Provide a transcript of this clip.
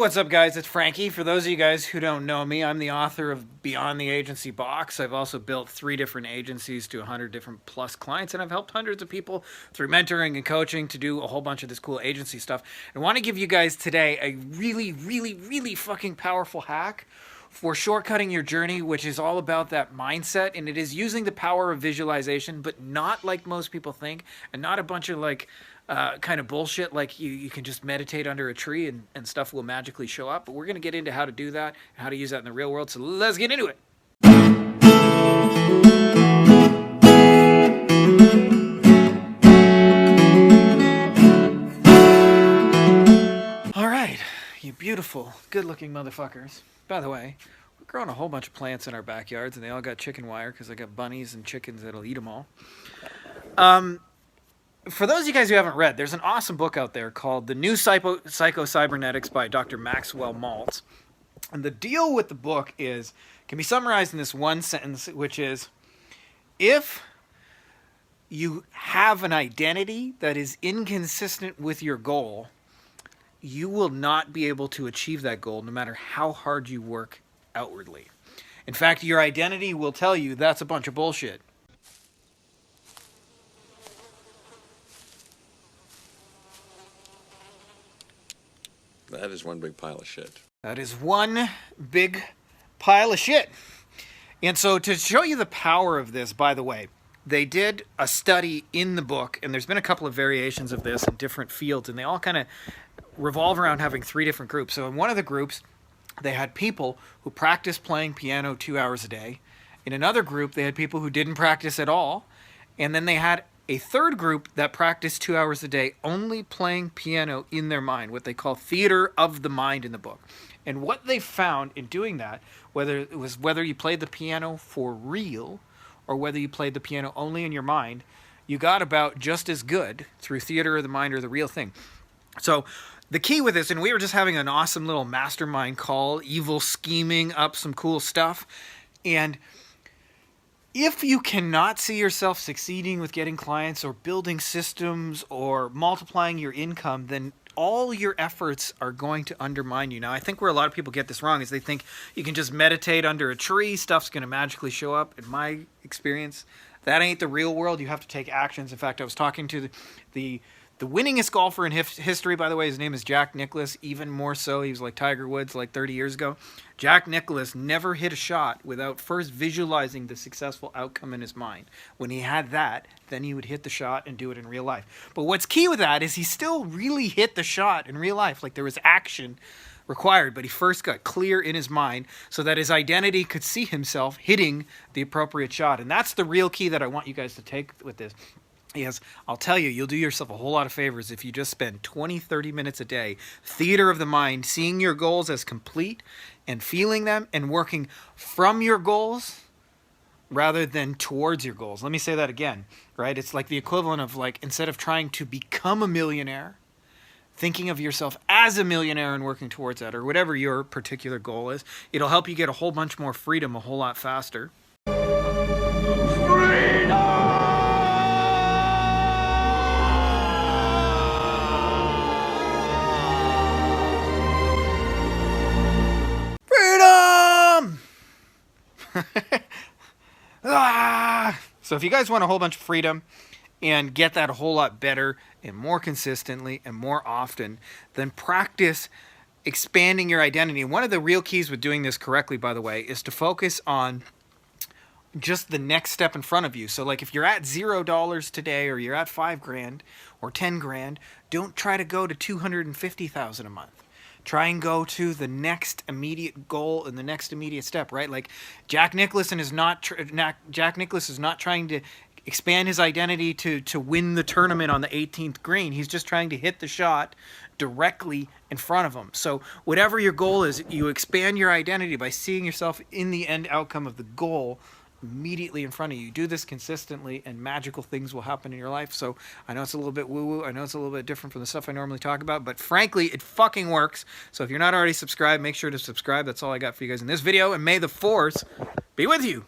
what's up, guys? It's Frankie. For those of you guys who don't know me, I'm the author of Beyond the Agency Box. I've also built 3 different agencies to 100 different plus clients, and I've helped hundreds of people through mentoring and coaching to do a whole bunch of this cool agency stuff. I want to give you guys today a really fucking powerful hack for shortcutting your journey, which is all about that mindset, and it is using the power of visualization, but not like most people think, and not a bunch of like kind of bullshit like you can just meditate under a tree and stuff will magically show up. But we're going to get into how to do that and how to use that in the real world. So let's get into it. All right, you beautiful, good-looking motherfuckers. By the way, we're growing a whole bunch of plants in our backyards, and they all got chicken wire because I got bunnies and chickens that'll eat them all. For those of you guys who haven't read, there's an awesome book out there called The New Psycho-Cybernetics by Dr. Maxwell Maltz. And the deal with the book can be summarized in this one sentence, which is, if you have an identity that is inconsistent with your goal, you will not be able to achieve that goal no matter how hard you work outwardly. In fact, your identity will tell you that's a bunch of bullshit. That is one big pile of shit. That is one big pile of shit. And so to show you the power of this, by the way, they did a study in the book, and there's been a couple of variations of this in different fields, and they all kind of revolve around having 3 different groups. So in one of the groups, they had people who practiced playing piano 2 hours a day. In another group, they had people who didn't practice at all. And then they had a third group that practiced 2 hours a day only playing piano in their mind, what they call theater of the mind in the book. And what they found in doing that, whether you played the piano for real or whether you played the piano only in your mind, you got about just as good through theater of the mind or the real thing. So the key with this, and we were just having an awesome little mastermind call, evil scheming up some cool stuff, and if you cannot see yourself succeeding with getting clients or building systems or multiplying your income, then all your efforts are going to undermine you. Now, I think where a lot of people get this wrong is they think you can just meditate under a tree, stuff's going to magically show up. In my experience, that ain't the real world. You have to take actions. In fact, I was talking to the winningest golfer in history, by the way. His name is Jack Nicklaus. Even more so, he was like Tiger Woods like 30 years ago. Jack Nicklaus never hit a shot without first visualizing the successful outcome in his mind. When he had that, then he would hit the shot and do it in real life. But what's key with that is he still really hit the shot in real life. Like there was action required, but he first got clear in his mind so that his identity could see himself hitting the appropriate shot. And that's the real key that I want you guys to take with this. Yes, I'll tell you, you'll do yourself a whole lot of favors if you just spend 20-30 minutes a day, theater of the mind, seeing your goals as complete and feeling them and working from your goals rather than towards your goals. Let me say that again, right? It's like the equivalent of like, instead of trying to become a millionaire, thinking of yourself as a millionaire and working towards that, or whatever your particular goal is. It'll help you get a whole bunch more freedom a whole lot faster. So if you guys want a whole bunch of freedom and get that a whole lot better and more consistently and more often, then practice expanding your identity. And one of the real keys with doing this correctly, by the way, is to focus on just the next step in front of you. So like if you're at $0 today, or you're at $5,000 or $10,000, don't try to go to $250,000 a month. Try and go to the next immediate goal and the next immediate step, right? Like Jack Nicklaus is not trying to expand his identity to win the tournament on the 18th green. He's just trying to hit the shot directly in front of him. So whatever your goal is, you expand your identity by seeing yourself in the end outcome of the goal immediately in front of you. You do this consistently and magical things will happen in your life. So I know it's a little bit woo-woo. I know it's a little bit different from the stuff I normally talk about, but frankly, it fucking works. So if you're not already subscribed, make sure to subscribe. That's all I got for you guys in this video, and may the force be with you.